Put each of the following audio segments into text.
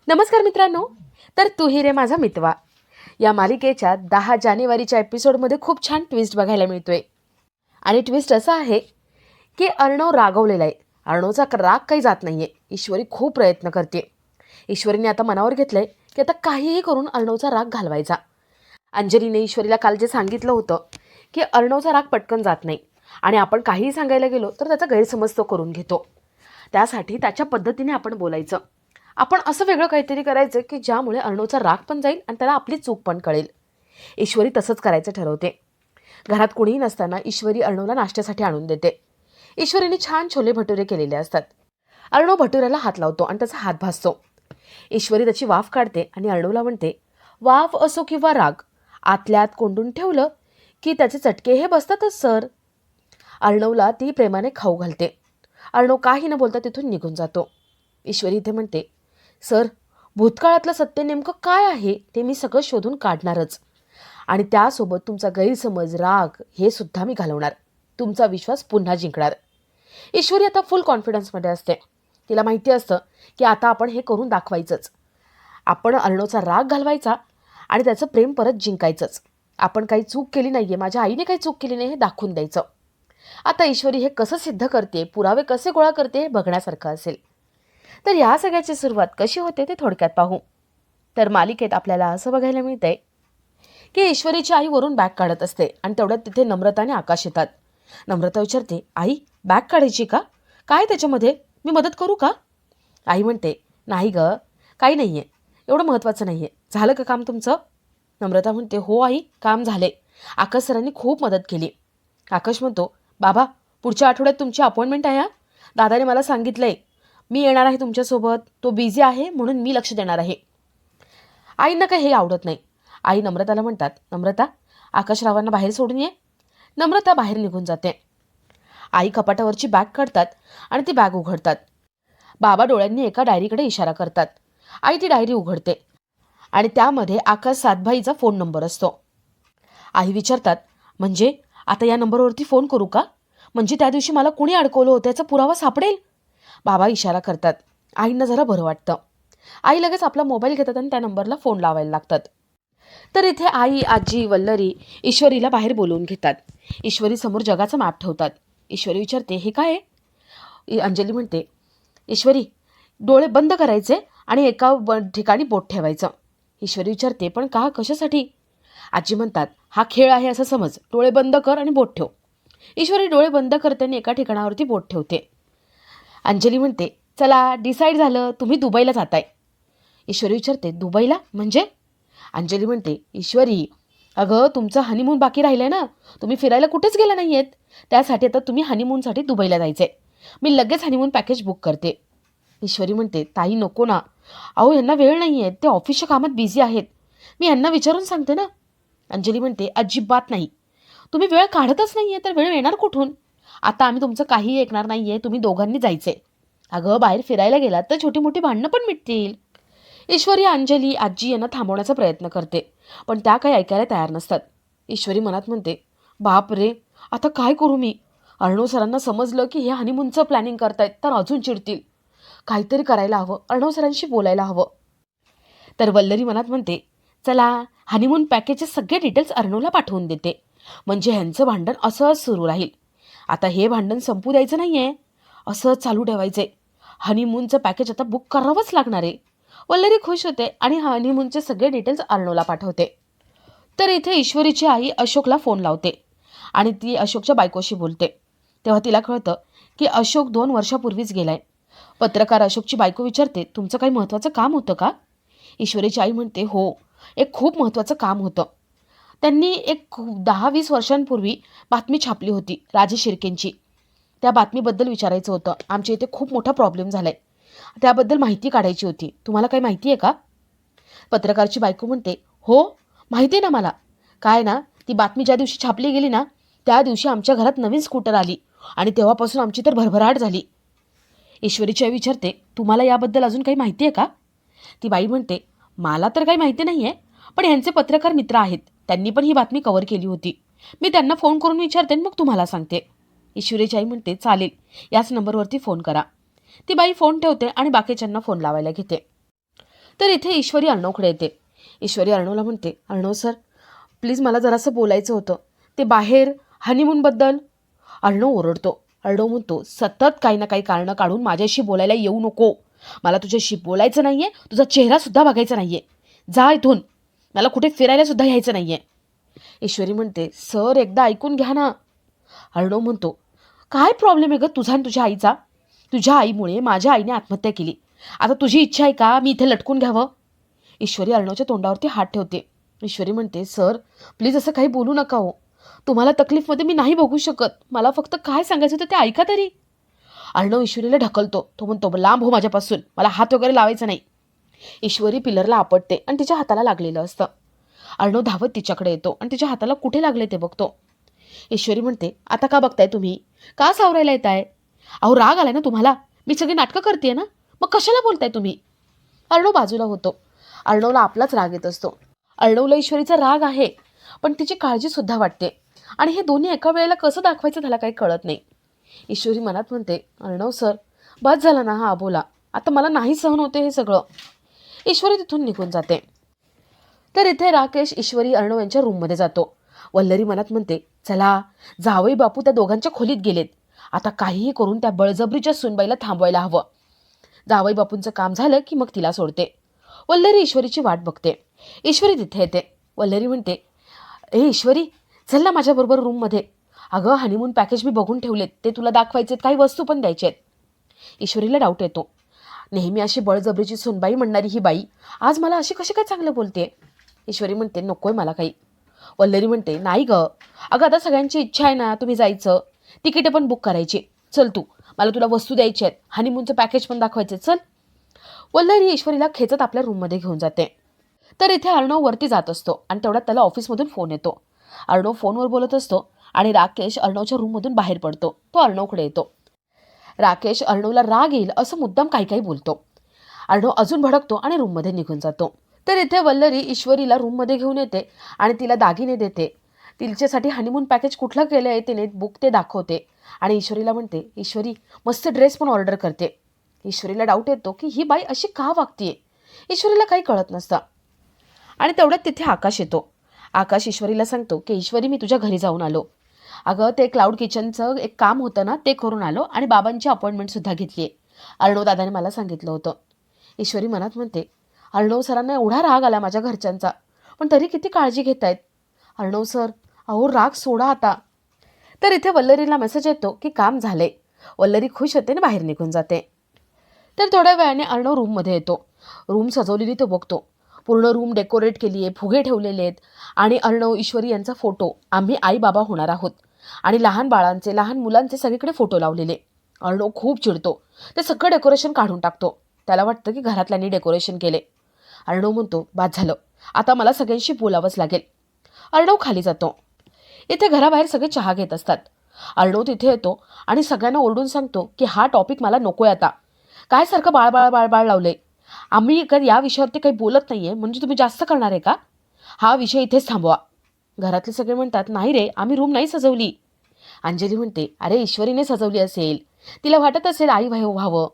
नमस्कार मित्रांनो. तर तू ही रे माझा मितवा या मालिकेच्या 10 जानेवारीच्या एपिसोडमध्ये खूप छान ट्विस्ट बघायला मिळतोय. आणि ट्विस्ट असा आहे की अर्णव रागवलेला आहे. अर्णवचा राग काही जात नाहीये. ईश्वरी खूप प्रयत्न करते. ईश्वरीने आता मनावर घेतलंय की आता काहीही करून अर्णवचा राग घालवायचा. अंजलीने ईश्वरीला काल जे सांगितलं होतं की अर्णवचा राग पटकन जात नाही आणि आपण काहीही सांगायला गेलो तर त्याचा गैरसमज तो करून घेतो. त्यासाठी त्याच्या पद्धतीने आपण बोलायचं. आपण असं वेगळं काहीतरी करायचं की ज्यामुळे अर्णवचा राग पण जाईल आणि त्याला आपली चूक पण कळेल. ईश्वरी तसंच करायचं ठरवते. घरात कुणीही नसताना ईश्वरी अर्णवला नाश्त्यासाठी आणून देते. ईश्वरीने छान छोले भटुरे केलेले असतात. अर्णव भटुऱ्याला हात लावतो आणि त्याचा हात भासतो. ईश्वरी त्याची वाफ काढते आणि अर्णवला म्हणते, वाफ असो किंवा राग, आतल्यात कोंडून ठेवलं की त्याचे चटके हे बसतातच सर. अर्णवला ती प्रेमाने खाऊ घालते. अर्णव काही न बोलता तिथून निघून जातो. ईश्वरी इथे म्हणते, सर, भूतकाळातलं सत्य नेमकं काय आहे ते मी सगळं शोधून काढणारच. आणि त्यासोबत तुमचा गैरसमज, राग हे सुद्धा मी घालवणार. तुमचा विश्वास पुन्हा जिंकणार. ईश्वरी आता फुल कॉन्फिडन्समध्ये असते. तिला माहिती असतं की आता आपण हे करून दाखवायचंच. आपण अर्णवचा राग घालवायचा आणि त्याचं प्रेम परत जिंकायचंच. आपण काही चूक केली नाही आहे, माझ्या आईने काही चूक केली नाही हे दाखवून द्यायचं. आता ईश्वरी हे कसं सिद्ध करते, पुरावे कसे गोळा करते हे बघण्यासारखं असेल. तर या सगळ्याची सुरुवात कशी होते ते थोडक्यात पाहू. तर मालिकेत आपल्याला असं बघायला मिळतंय की ईश्वरीची आई वरून बॅग काढत असते आणि तेवढ्यात तिथे नम्रता आणि आकाश येतात. नम्रता विचारते, आई बॅग काढायची का? काय त्याच्यामध्ये, मी मदत करू का? आई म्हणते, नाही ग, काही नाही आहे, एवढं महत्त्वाचं नाही आहे. झालं का काम तुमचं? नम्रता म्हणते, हो आई, काम झाले. आकाश सरांनी खूप मदत केली. आकाश म्हणतो, बाबा, पुढच्या आठवड्यात तुमची अपॉइंटमेंट आहे. दादाने मला सांगितलंय मी येणार आहे तुमच्यासोबत. तो बिझी आहे म्हणून मी लक्ष देणार आहे. आईंना काही हे आवडत नाही. आई नम्रताला म्हणतात, नम्रता, आकाशरावांना बाहेर सोडून ये. नम्रता बाहेर निघून जाते. आई कपाटावरची बॅग काढतात आणि ती बॅग उघडतात. बाबा डोळ्यांनी एका डायरीकडे इशारा करतात. आई ती डायरी उघडते आणि त्यामध्ये आकाश सातभाईचा फोन नंबर असतो. आई विचारतात, म्हणजे आता या नंबरवरती फोन करू का? म्हणजे त्या दिवशी मला कोणी अडकवलं होतं याचा पुरावा सापडेल. बाबा इशारा करतात. आईंना जरा बरं वाटतं. आई लगेच आपला मोबाईल घेतात आणि त्या नंबरला फोन लावायला लागतात. तर इथे आई, आजी, वल्लरी ईश्वरीला बाहेर बोलवून घेतात. ईश्वरी समोर जगाचा मॅप ठेवतात. ईश्वरी विचारते, हे काय आहे? अंजली म्हणते, ईश्वरी, डोळे बंद करायचे आणि एका ठिकाणी बोट ठेवायचं. ईश्वरी विचारते, पण का, कशासाठी? आजी म्हणतात, हा खेळ आहे असं समज. डोळे बंद कर आणि बोट ठेव. ईश्वरी डोळे बंद करते आणि एका ठिकाणावरती बोट ठेवते. अंजली म्हणते, चला डिसाईड झालं, तुम्ही दुबईला जाताय. ईश्वरी विचारते, दुबईला म्हणजे? अंजली म्हणते, ईश्वरी, अगं तुमचं हनीमून बाकी राहिलंय ना, तुम्ही फिरायला कुठेच गेला नाही आहेत. त्यासाठी आता तुम्ही हनीमूनसाठी दुबईला जायचंय. मी लगेच हनीमून पॅकेज बुक करते. ईश्वरी म्हणते, ताई नको ना, अहो यांना वेळ नाही आहे, ते ऑफिसच्या कामात बिझी आहेत. मी यांना विचारून सांगते ना. अंजली म्हणते, अजिबात नाही, तुम्ही वेळ काढतच नाही आहे तर वेळ येणार कुठून? आता आम्ही तुमचं काहीही ऐकणार नाही आहे, तुम्ही दोघांनी जायचे. अगं बाहेर फिरायला गेलात तर छोटी मोठी भांडणं पण मिटतील. ईश्वरी अंजली, आजी यांना थांबवण्याचा प्रयत्न करते, पण त्या काही ऐकायला तयार नसतात. ईश्वरी मनात म्हणते, बाप रे, आता काय करू मी? अर्णव सरांना समजलं की हे हनीमूनचं प्लॅनिंग करतायत तर अजून चिडतील. काहीतरी करायला हवं, अर्णव सरांशी बोलायला हवं. तर वल्लरी मनात म्हणते, चला हनीमून पॅकेजचे सगळे डिटेल्स अर्णवला पाठवून देते, म्हणजे ह्यांचं भांडण असंच सुरू राहील. आता हे भांडण संपू द्यायचं नाही आहे, असंच चालू ठेवायचे. हनीमूनचं पॅकेज आता बुक करावंच लागणार आहे. वल्लरी खुश होते आणि हनीमूनचे सगळे डिटेल्स अर्णवला पाठवते. तर इथे ईश्वरीची आई अशोकला फोन लावते आणि ती अशोकच्या बायकोशी बोलते. तेव्हा तिला कळतं की अशोक 2 वर्षापूर्वीच गेलाय. पत्रकार अशोकची बायको विचारते, तुमचं काही महत्त्वाचं काम होतं का? ईश्वरीची आई म्हणते, हो, एक खूप महत्त्वाचं काम होतं. त्यांनी एक 10-20 वर्षांपूर्वी बातमी छापली होती राजे शिर्केंची. त्या बातमीबद्दल विचारायचं होतं. आमच्या इथे खूप मोठा प्रॉब्लेम झाला आहे, त्याबद्दल माहिती काढायची होती. तुम्हाला काही माहिती आहे का? पत्रकारची बायको म्हणते, हो, माहिती आहे ना मला. काय ना, ती बातमी ज्या दिवशी छापली गेली ना, त्या दिवशी आमच्या घरात नवीन स्कूटर आली आणि तेव्हापासून आमची तर भरभराट झाली. ईश्वरीची आई विचारते, तुम्हाला याबद्दल अजून काही माहिती आहे का? ती बाई म्हणते, मला तर काही माहिती नाही आहे, पण ह्यांचे पत्रकार मित्र आहेत, त्यांनी पण ही बातमी कव्हर केली होती. मी त्यांना फोन करून विचारते मग तुम्हाला सांगते. ईश्वरीची आई म्हणते, चालेल, याच नंबरवरती फोन करा. ती बाई फोन ठेवते आणि बाकीच्यांना फोन लावायला घेते. तर इथे ईश्वरी अर्णवकडे येते. ईश्वरी अर्णवला म्हणते, अर्णव सर प्लीज मला जरासं बोलायचं होतं, ते बाहेर हनीमूनबद्दल. अर्णव ओरडतो. अर्णव म्हणतो, सतत काही ना काही कारणं काढून माझ्याशी बोलायला येऊ नको. मला तुझ्याशी बोलायचं नाही आहे, तुझा चेहरासुद्धा बघायचा नाही आहे. जा इथून, मला कुठे फिरायलासुद्धा यायचं नाही आहे. ईश्वरी म्हणते, सर एकदा ऐकून घ्या ना. अर्णव म्हणतो, काय प्रॉब्लेम आहे गं तुझा आणि तुझ्या आईचा? तुझ्या आईमुळे माझ्या आईने आत्महत्या केली. आता तुझी इच्छा आहे का मी इथे लटकून घ्यावं? ईश्वरी अर्णवच्या तोंडावरती हात ठेवते. ईश्वरी म्हणते, सर प्लीज असं काही बोलू नका हो. तुम्हाला तकलीफमध्ये मी नाही बघू शकत. मला फक्त काय सांगायचं होतं ते ऐका तरी. अर्णव ईश्वरीला ढकलतो. तो म्हणतो, लांब हो माझ्यापासून, मला हात वगैरे लावायचा नाही. ईश्वरी पिलरला आपटते आणि तिच्या हाताला लागलेलं असतं. अर्णव धावत तिच्याकडे येतो आणि तिच्या हाताला कुठे लागले ते बघतो. ईश्वरी म्हणते, आता का बघताय तुम्ही? का सावरायला येताय? अहो राग आलाय ना तुम्हाला? मी सगळी नाटकं करते ना, मग कशाला बोलताय तुम्ही? अर्णव बाजूला होतो. अर्णवला आपलाच राग येत असतो. अर्णवला ईश्वरीचा राग आहे, पण तिची काळजीसुद्धा वाटते. आणि हे दोन्ही एका वेळेला कसं दाखवायचं त्याला काही कळत नाही. ईश्वरी मनात म्हणते, अर्णव सर बस झाला ना हा बोला, आता मला नाही सहन होते हे सगळं. ईश्वरी तिथून निघून जाते. तर इथे राकेश ईश्वरी अर्णव यांच्या रूममध्ये जातो. वल्लरी मनात म्हणते, चला जावई बापू त्या दोघांच्या खोलीत गेलेत, आता काहीही करून त्या बळजबरीच्या सुनबाईला थांबवायला हवं. जावई बापूंचं काम झालं की मग तिला सोडते. वल्लरी ईश्वरीची वाट बघते. ईश्वरी तिथे येते. वल्लरी म्हणते, ए ईश्वरी चल ना माझ्याबरोबर रूममध्ये. अगं हनीमून पॅकेज मी बघून ठेवलेत, ते तुला दाखवायचेत, काही वस्तू पण द्यायचे आहेत. ईश्वरीला डाऊट येतो. नेहमी अशी बळजबरीची सुनबाई म्हणणारी ही बाई आज मला अशी कशी काय चांगलं बोलते? ईश्वरी म्हणते, नकोय मला काही. वल्लरी म्हणते, नाही गं, अगं आता सगळ्यांची इच्छा आहे ना तुम्ही जायचं, तिकीटे पण बुक करायची. चल तू, मला तुला वस्तू द्यायची आहेत, हनीमूनचं पॅकेज पण दाखवायचे, चल. वल्लरी ईश्वरीला खेचत आपल्या रूममध्ये घेऊन जाते. तर इथे अर्णव वरती जात असतो आणि तेवढ्यात त्याला ऑफिसमधून फोन येतो. अर्णव फोनवर बोलत असतो आणि राकेश अर्णवच्या रूममधून बाहेर पडतो. तो अर्णवकडे येतो. राकेश अर्णवला राग येईल असं मुद्दाम काही काही बोलतो. अर्णव अजून भडकतो आणि रूममध्ये निघून जातो. तर इथे वल्लरी ईश्वरीला रूममध्ये घेऊन येते आणि तिला दागिने देते. तिच्यासाठी हनीमून पॅकेज कुठलं केलं आहे तिने बुक ते दाखवते आणि ईश्वरीला म्हणते, ईश्वरी मस्त ड्रेस पण ऑर्डर करते. ईश्वरीला डाऊट येतो की ही बाई अशी का वागतीये. ईश्वरीला काही कळत नसतं. आणि तेवढ्यात तिथे आकाश येतो. आकाश ईश्वरीला सांगतो की ईश्वरी मी तुझ्या घरी जाऊन आलो. अगं ते क्लाउड किचनचं एक काम होतं ना, ते करून आलो आणि बाबांची अपॉइंटमेंटसुद्धा घेतली आहे. अर्णव दादाने मला सांगितलं होतं. ईश्वरी मनात म्हणते, अर्णव सरांना एवढा राग आला माझ्या घरच्यांचा, पण तरी किती काळजी घेत आहेत. अर्णव सर अहो राग सोडा आता. तर इथे वल्लरीला मेसेज येतो की काम झाले. वल्लरी खुश होते आणि बाहेर निघून जाते. तर थोड्या वेळाने अर्णव रूममध्ये येतो. रूम सजवलेली तो बघतो. पूर्ण रूम डेकोरेट केली आहे, फुगे ठेवलेले आहेत आणि अर्णव ईश्वरी यांचा फोटो, आम्ही आई बाबा होणार आहोत आणि लहान बाळांचे लहान मुलांचे सगळीकडे फोटो लावलेले. अर्णव खूप चिडतो. ते सगळं डेकोरेशन काढून टाकतो. त्याला वाटतं की घरातल्यांनी डेकोरेशन केले. अर्णव म्हणतो, बाद झालं, आता मला सगळ्यांशी बोलावंच लागेल. अर्णव खाली जातो. इथे घराबाहेर सगळे चहा घेत असतात. अर्णव तिथे येतो आणि सगळ्यांना ओरडून सांगतो की हा टॉपिक मला नकोय आता. काय सारखं बाळबाळ बाळबाळ लावले. आम्ही या विषयावरती काही बोलत नाहीये म्हणजे तुम्ही जास्त करणार आहे का? हा विषय इथेच थांबवा. घरातले सगळे म्हणतात, नाही रे आम्ही रूम नाही सजवली. अंजली म्हणते, अरे ईश्वरीने सजवली असेल, तिला वाटत असेल आई व्हावं.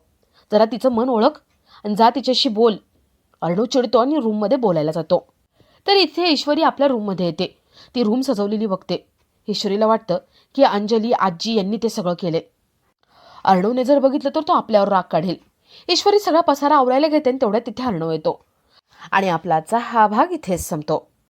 जरा तिचं मन ओळख आणि जा तिच्याशी बोल. अर्णव चिडतो आणि रूममध्ये बोलायला जातो. तर इथे ईश्वरी आपल्या रूममध्ये येते. ती रूम सजवलेली बघते. ईश्वरीला वाटतं की अंजली आजी यांनी ते सगळं केले. अर्णवने जर बघितलं तर तो आपल्यावर राग काढेल. ईश्वरी सगळा पसारा आवरायला घेते आणि तेवढ्यात तिथे अर्णव येतो आणि आपला आजचा हा भाग इथेच संपतो.